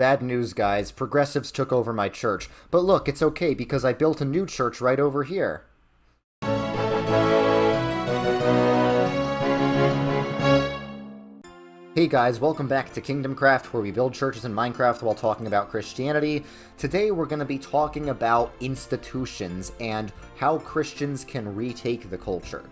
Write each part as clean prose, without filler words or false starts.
Bad news, guys. Progressives took over my church. But look, it's okay because I built a new church right over here. Hey guys, welcome back to KingdomCraft, where we build churches in Minecraft while talking about Christianity. Today we're going to be talking about institutions and how Christians can retake the culture.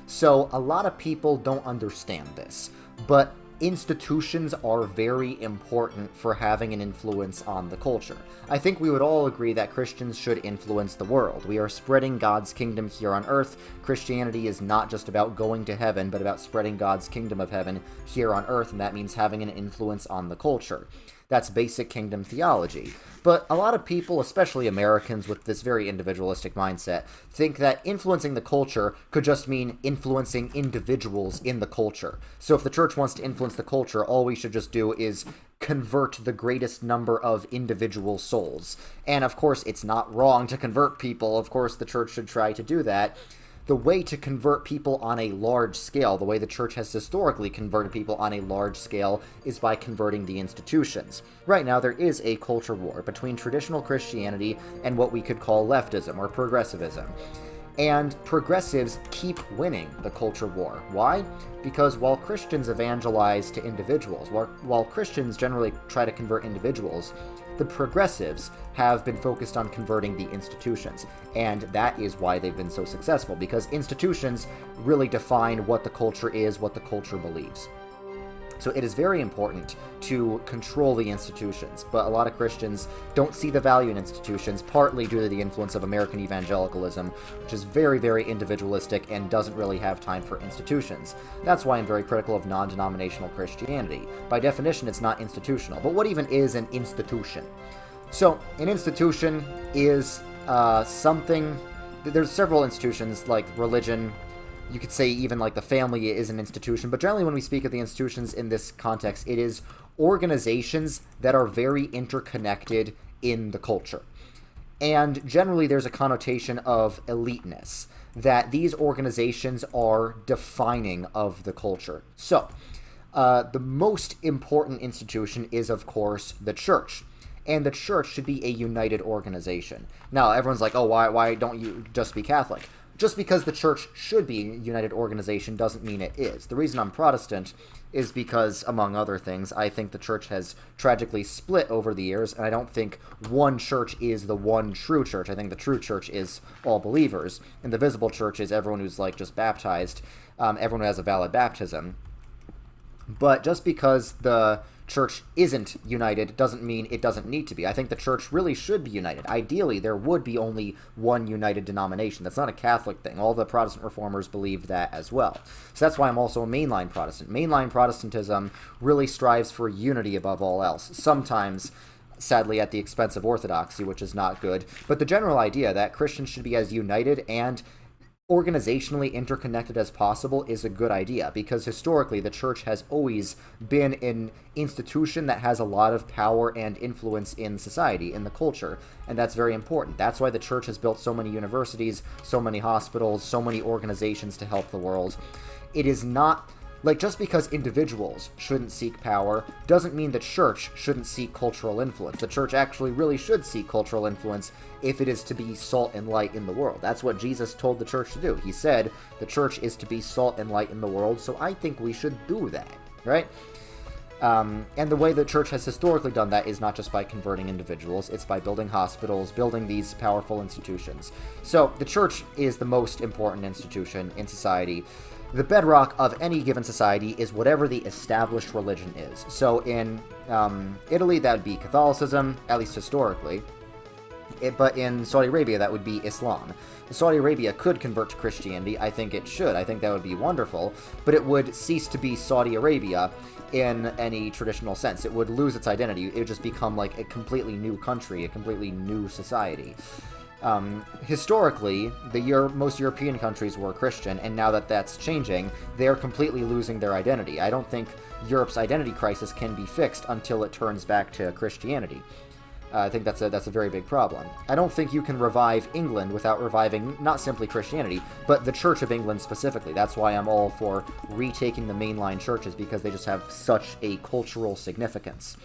So, a lot of people don't understand this, but institutions are very important for having an influence on the culture. I think we would all agree that Christians should influence the world. We are spreading God's kingdom here on earth. Christianity is not just about going to heaven, but about spreading God's kingdom of heaven here on earth, and that means having an influence on the culture. That's basic kingdom theology. But a lot of people, especially Americans with this very individualistic mindset, think that influencing the culture could just mean influencing individuals in the culture. So if the church wants to influence the culture, all we should just do is convert the greatest number of individual souls. And of course, it's not wrong to convert people. Of course, the church should try to do that. The way to convert people on a large scale, the way the church has historically converted people on a large scale, is by converting the institutions. Right now, there is a culture war between traditional Christianity and what we could call leftism or progressivism. And progressives keep winning the culture war. Why? Because while Christians evangelize to individuals, while Christians generally try to convert individuals, the progressives have been focused on converting the institutions, and that is why they've been so successful, because institutions really define what the culture is, what the culture believes. So it is very important to control the institutions, but a lot of Christians don't see the value in institutions, partly due to the influence of American evangelicalism, which is very, very individualistic and doesn't really have time for institutions. That's why I'm very critical of non-denominational Christianity. By definition, it's not institutional. But what even is an institution? So, an institution is something... There's several institutions, like religion. You could say even like the family is an institution, but generally when we speak of the institutions in this context, it is organizations that are very interconnected in the culture. And generally there's a connotation of eliteness, that these organizations are defining of the culture. So, the most important institution is, of course, the church. And the church should be a united organization. Now, everyone's like, oh, why don't you just be Catholic? Just because the church should be a united organization doesn't mean it is. The reason I'm Protestant is because, among other things, I think the church has tragically split over the years, and I don't think one church is the one true church. I think the true church is all believers, and the visible church is everyone who's, like, just baptized, everyone who has a valid baptism. But just because the church isn't united doesn't mean it doesn't need to be. I think the church really should be united. Ideally, there would be only one united denomination. That's not a Catholic thing. All the Protestant reformers believed that as well. So that's why I'm also a mainline Protestant. Mainline Protestantism really strives for unity above all else. Sometimes, sadly, at the expense of orthodoxy, which is not good. But the general idea that Christians should be as united and organizationally interconnected as possible is a good idea, because historically the church has always been an institution that has a lot of power and influence in society, in the culture, and that's very important. That's why the church has built so many universities, so many hospitals, so many organizations to help the world. It is not... Like, just because individuals shouldn't seek power doesn't mean the church shouldn't seek cultural influence. The church actually really should seek cultural influence if it is to be salt and light in the world. That's what Jesus told the church to do. He said the church is to be salt and light in the world, so I think we should do that, right? And the way the church has historically done that is not just by converting individuals, it's by building hospitals, building these powerful institutions. So, the church is the most important institution in society. The bedrock of any given society is whatever the established religion is. So in Italy, that would be Catholicism, at least historically. But in Saudi Arabia, that would be Islam. Saudi Arabia could convert to Christianity. I think it should. I think that would be wonderful. But it would cease to be Saudi Arabia in any traditional sense. It would lose its identity. It would just become like a completely new country, a completely new society. Historically, most European countries were Christian, and now that that's changing, they're completely losing their identity. I don't think Europe's identity crisis can be fixed until it turns back to Christianity. I think that's a very big problem. I don't think you can revive England without reviving not simply Christianity, but the Church of England specifically. That's why I'm all for retaking the mainline churches, because they just have such a cultural significance.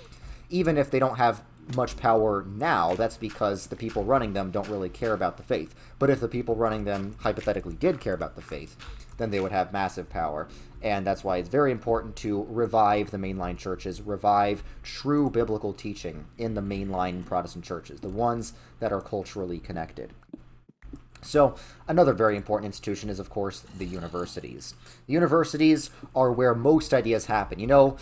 even if they don't have much power now, that's because the people running them don't really care about the faith. But if the people running them hypothetically did care about the faith, then they would have massive power. And that's why it's very important to revive the mainline churches, revive true biblical teaching in the mainline Protestant churches, the ones that are culturally connected. So another very important institution is, of course, the universities. The universities are where most ideas happen. You know,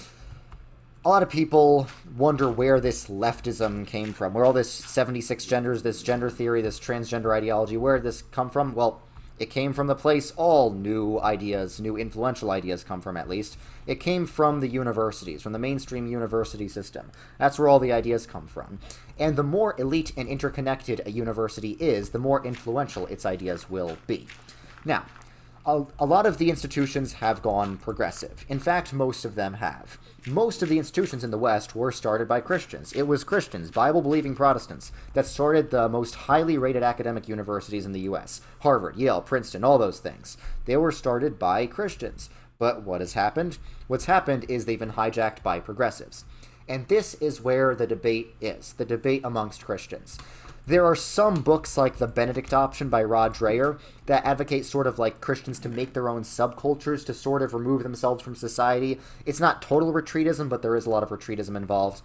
a lot of people wonder where this leftism came from, where all this 76 genders, this gender theory, this transgender ideology, where did this come from? Well, it came from the place all new ideas, new influential ideas come from, at least. It came from the universities, from the mainstream university system. That's where all the ideas come from. And the more elite and interconnected a university is, the more influential its ideas will be. Now, a lot of the institutions have gone progressive. In fact, most of them have. Most of the institutions in the West were started by Christians. It was Christians, Bible-believing Protestants, that started the most highly rated academic universities in the U.S. Harvard, Yale, Princeton, all those things. They were started by Christians. But what has happened? What's happened is they've been hijacked by progressives. And this is where the debate is, the debate amongst Christians. There are some books like The Benedict Option by Rod Dreher that advocate sort of like Christians to make their own subcultures to sort of remove themselves from society. It's not total retreatism, but there is a lot of retreatism involved.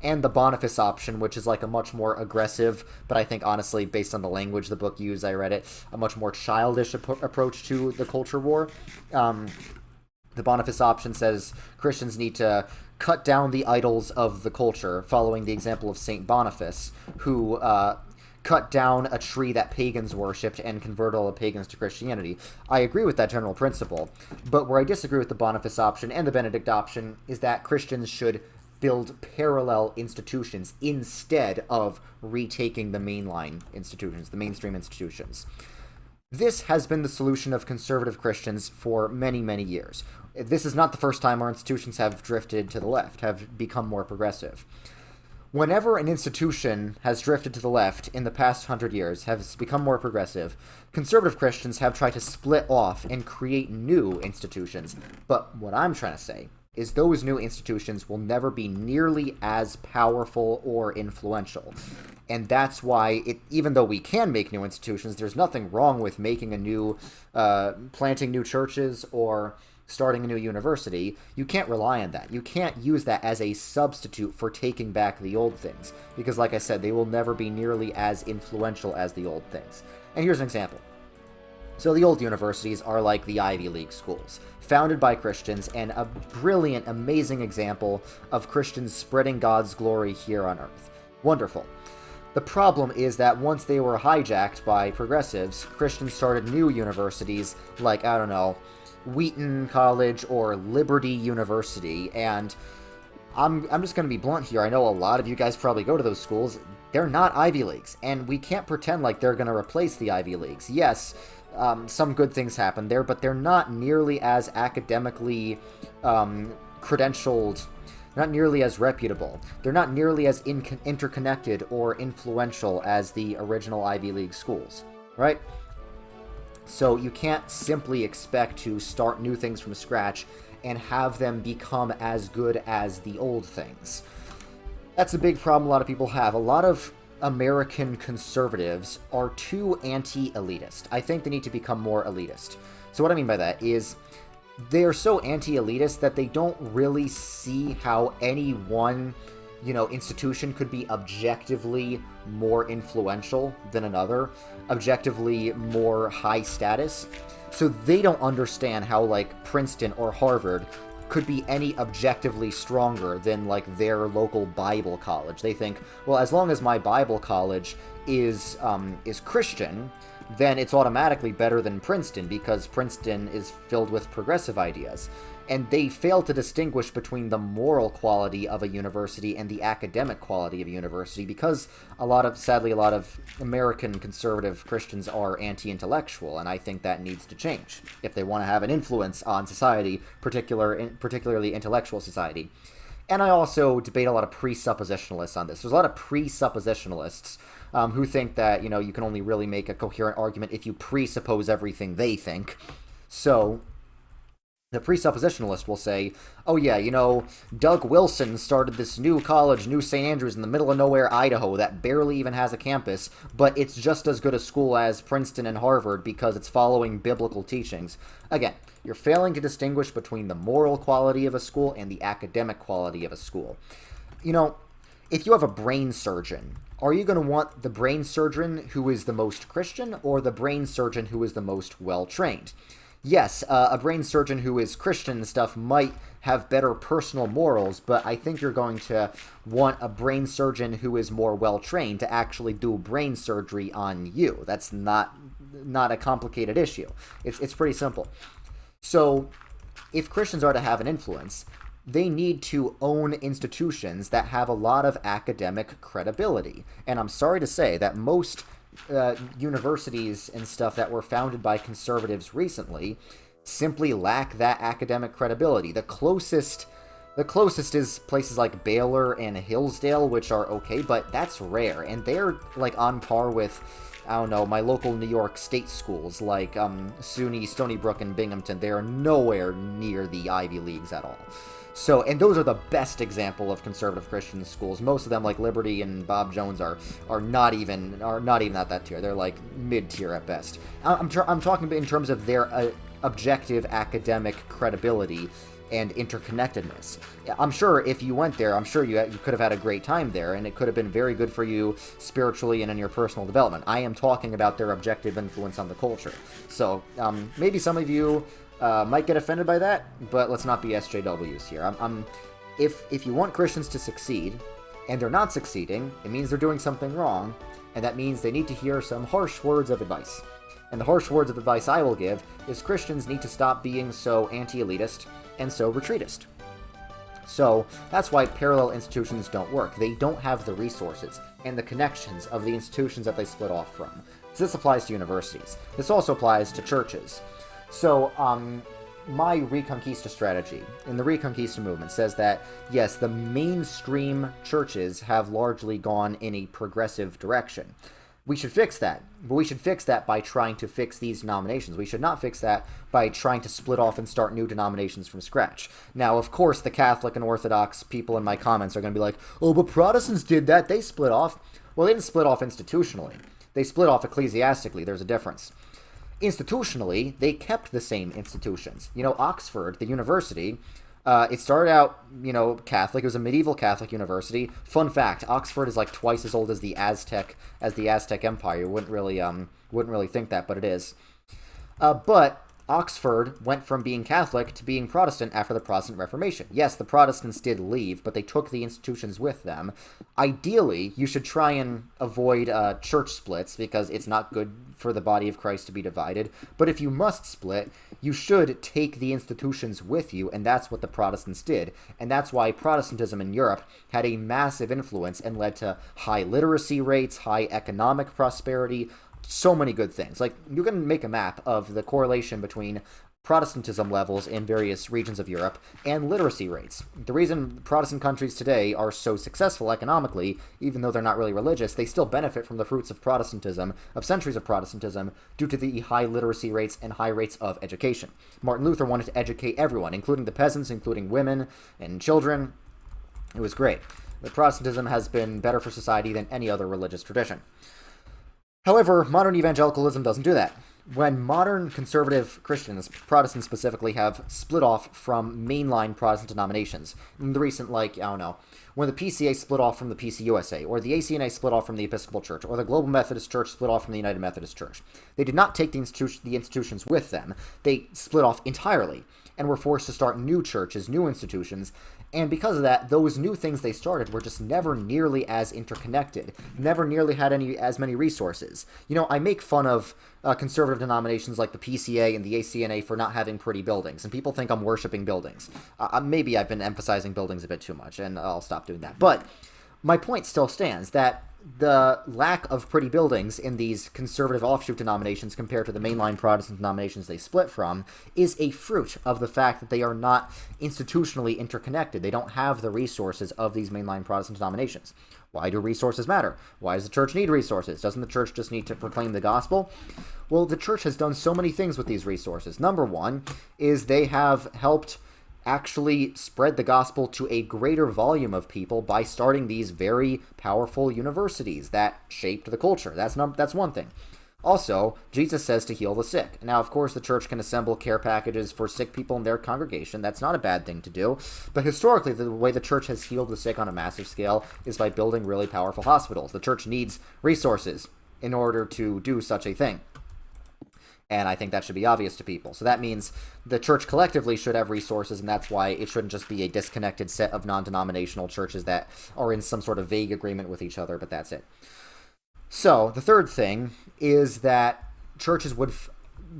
And The Boniface Option, which is like a much more aggressive, but I think honestly, based on the language the book used, I read it, a much more childish approach to the culture war. The Boniface Option says Christians need to cut down the idols of the culture, following the example of Saint Boniface, who cut down a tree that pagans worshipped and converted all the pagans to Christianity. I agree with that general principle, but where I disagree with the Boniface Option and the Benedict Option is that Christians should build parallel institutions instead of retaking the mainline institutions, the mainstream institutions. This has been the solution of conservative Christians for many, many years. This is not the first time our institutions have drifted to the left, have become more progressive. Whenever an institution has drifted to the left in the past 100 years, has become more progressive, conservative Christians have tried to split off and create new institutions. But what I'm trying to say is those new institutions will never be nearly as powerful or influential. And that's why, even though we can make new institutions, there's nothing wrong with making a new, planting new churches or starting a new university. You can't rely on that. You can't use that as a substitute for taking back the old things. Because like I said, they will never be nearly as influential as the old things. And here's an example. So the old universities are like the Ivy League schools, founded by Christians, and a brilliant, amazing example of Christians spreading God's glory here on earth. Wonderful. The problem is that once they were hijacked by progressives, Christians started new universities like, I don't know, Wheaton College or Liberty University, and I'm just going to be blunt here. I know a lot of you guys probably go to those schools. They're not Ivy Leagues, and we can't pretend like they're going to replace the Ivy Leagues. Yes, some good things happen there, but they're not nearly as academically credentialed, not nearly as reputable. They're not nearly as interconnected or influential as the original Ivy League schools, right? So you can't simply expect to start new things from scratch and have them become as good as the old things. That's a big problem a lot of people have. A lot of American conservatives are too anti-elitist. I think they need to become more elitist. So what I mean by that is they're so anti-elitist that they don't really see how any one, institution could be objectively more influential than another, objectively more high status. So they don't understand how, like, Princeton or Harvard could be any objectively stronger than, like, their local Bible college. They think, well, as long as my Bible college is Christian, then it's automatically better than Princeton because Princeton is filled with progressive ideas. And they fail to distinguish between the moral quality of a university and the academic quality of a university because sadly, a lot of American conservative Christians are anti-intellectual, and I think that needs to change if they want to have an influence on society, particularly intellectual society. And I also debate a lot of presuppositionalists on this. There's a lot of presuppositionalists who think that, you can only really make a coherent argument if you presuppose everything they think. So The presuppositionalist will say, oh yeah, Doug Wilson started this new college, New St. Andrews, in the middle of nowhere, Idaho, that barely even has a campus, but it's just as good a school as Princeton and Harvard because it's following biblical teachings. Again, you're failing to distinguish between the moral quality of a school and the academic quality of a school. If you have a brain surgeon, are you going to want the brain surgeon who is the most Christian or the brain surgeon who is the most well-trained? Yes, a brain surgeon who is Christian and stuff might have better personal morals, but I think you're going to want a brain surgeon who is more well-trained to actually do brain surgery on you. That's not a complicated issue. It's pretty simple. So, if Christians are to have an influence, they need to own institutions that have a lot of academic credibility. And I'm sorry to say that most universities and stuff that were founded by conservatives recently simply lack that academic credibility. The closest is places like Baylor and Hillsdale, which are okay, but that's rare, and they're like on par with, I don't know, my local New York state schools like SUNY, Stony Brook, and Binghamton. They are nowhere near the Ivy Leagues at all. So, and those are the best example of conservative Christian schools. Most of them, like Liberty and Bob Jones, are not even at that tier. They're like mid-tier at best. I'm talking in terms of their objective academic credibility and interconnectedness. I'm sure if you went there, I'm sure you could have had a great time there, and it could have been very good for you spiritually and in your personal development. I am talking about their objective influence on the culture. So maybe some of you might get offended by that, but let's not be SJWs here. If you want Christians to succeed, and they're not succeeding, it means they're doing something wrong, and that means they need to hear some harsh words of advice. And the harsh words of advice I will give is Christians need to stop being so anti-elitist and so retreatist. So that's why parallel institutions don't work. They don't have the resources and the connections of the institutions that they split off from. So this applies to universities. This also applies to churches. So, my Reconquista strategy in the Reconquista movement says that, yes, the mainstream churches have largely gone in a progressive direction. We should fix that, but we should fix that by trying to fix these denominations. We should not fix that by trying to split off and start new denominations from scratch. Now, of course, the Catholic and Orthodox people in my comments are going to be like, oh, but Protestants did that. They split off. Well, they didn't split off institutionally. They split off ecclesiastically. There's a difference. Institutionally, they kept the same institutions. Oxford, the university, it started out, Catholic. It was a medieval Catholic university. Fun fact: Oxford is like twice as old as the Aztec Empire. You wouldn't really think that, but it is. But Oxford went from being Catholic to being Protestant after the Protestant Reformation. Yes, the Protestants did leave, but they took the institutions with them. Ideally, you should try and avoid church splits because it's not good for the body of Christ to be divided. But if you must split, you should take the institutions with you, and that's what the Protestants did. And that's why Protestantism in Europe had a massive influence and led to high literacy rates, high economic prosperity, so many good things. Like, you can make a map of the correlation between Protestantism levels in various regions of Europe and literacy rates. The reason Protestant countries today are so successful economically, even though they're not really religious, they still benefit from the fruits of Protestantism, of centuries of Protestantism, due to the high literacy rates and high rates of education. Martin Luther wanted to educate everyone, including the peasants, including women and children. It was great. But Protestantism has been better for society than any other religious tradition. However, modern evangelicalism doesn't do that. When modern conservative Christians, Protestants specifically, have split off from mainline Protestant denominations, in the recent, when the PCA split off from the PCUSA, or the ACNA split off from the Episcopal Church, or the Global Methodist Church split off from the United Methodist Church, they did not take the institutions with them. They split off entirely, and were forced to start new churches, new institutions, and because of that, those new things they started were just never nearly as interconnected, never nearly had as many resources. I make fun of conservative denominations like the PCA and the ACNA for not having pretty buildings, and people think I'm worshiping buildings. Maybe I've been emphasizing buildings a bit too much, and I'll stop doing that. But my point still stands that the lack of pretty buildings in these conservative offshoot denominations compared to the mainline Protestant denominations they split from is a fruit of the fact that they are not institutionally interconnected. They don't have the resources of these mainline Protestant denominations. Why do resources matter? Why does the church need resources? Doesn't the church just need to proclaim the gospel? Well, the church has done so many things with these resources. Number one is they have helped actually spread the gospel to a greater volume of people by starting these very powerful universities that shaped the culture. That's one thing. Also, Jesus says to heal the sick. Now, of course, the church can assemble care packages for sick people in their congregation. That's not a bad thing to do. But historically, the way the church has healed the sick on a massive scale is by building really powerful hospitals. The church needs resources in order to do such a thing. And I think that should be obvious to people. So that means the church collectively should have resources, and that's why it shouldn't just be a disconnected set of non-denominational churches that are in some sort of vague agreement with each other, but that's it. So the third thing is that churches would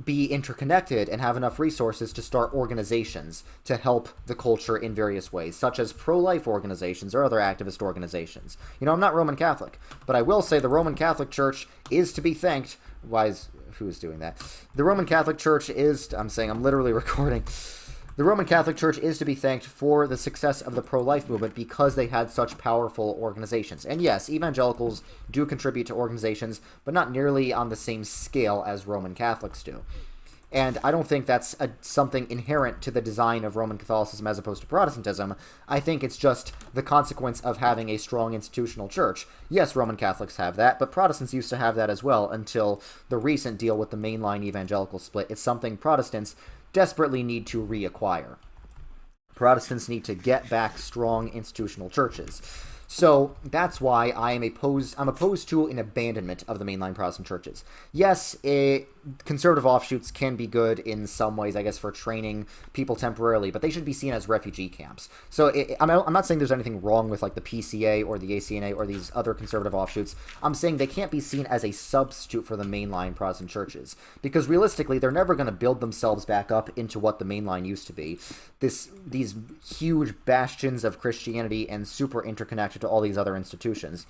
be interconnected and have enough resources to start organizations to help the culture in various ways, such as pro-life organizations or other activist organizations. You know, I'm not Roman Catholic, but I will say the Roman Catholic Church is to be thanked. Who is doing that? The Roman Catholic Church is, I'm literally recording. The Roman Catholic Church is to be thanked for the success of the pro-life movement because they had such powerful organizations. And yes, evangelicals do contribute to organizations, but not nearly on the same scale as Roman Catholics do. And I don't think that's something inherent to the design of Roman Catholicism as opposed to Protestantism. I think it's just the consequence of having a strong institutional church. Yes, Roman Catholics have that, but Protestants used to have that as well until the recent deal with the mainline evangelical split. It's something Protestants desperately need to reacquire. Protestants need to get back strong institutional churches. So that's why I'm opposed to an abandonment of the mainline Protestant churches. Yes, conservative offshoots can be good in some ways, I guess, for training people temporarily, but they should be seen as refugee camps. So I'm not saying there's anything wrong with like the PCA or the ACNA or these other conservative offshoots. I'm saying they can't be seen as a substitute for the mainline Protestant churches, because realistically, they're never going to build themselves back up into what the mainline used to be. These huge bastions of Christianity and super interconnected to all these other institutions.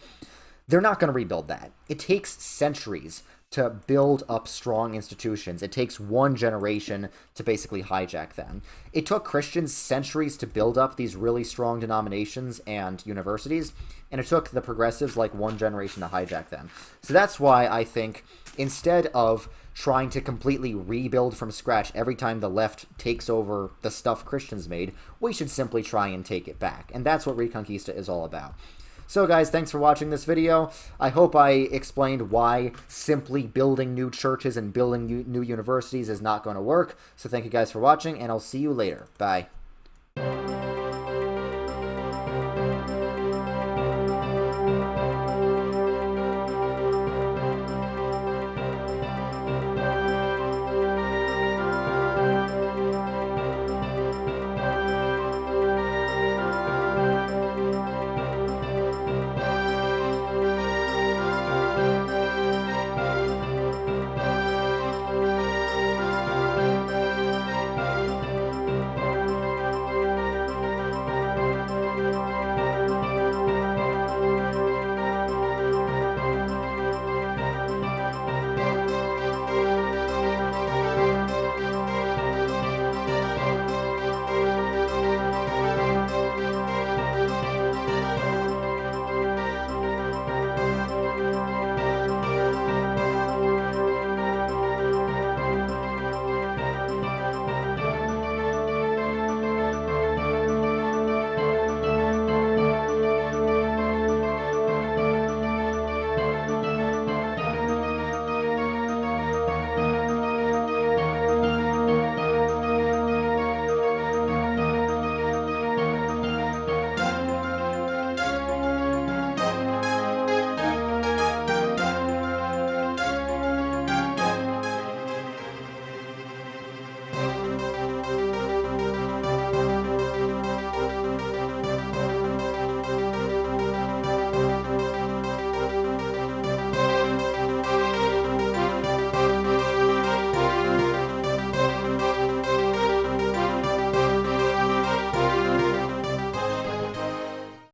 They're not going to rebuild that. It takes centuries to build up strong institutions. It takes one generation to basically hijack them. It took Christians centuries to build up these really strong denominations and universities, and it took the progressives like one generation to hijack them. So that's why I think instead of trying to completely rebuild from scratch every time the left takes over the stuff Christians made, we should simply try and take it back. And that's what Reconquista is all about. So guys, thanks for watching this video. I hope I explained why simply building new churches and building new universities is not going to work. So thank you guys for watching, and I'll see you later. Bye.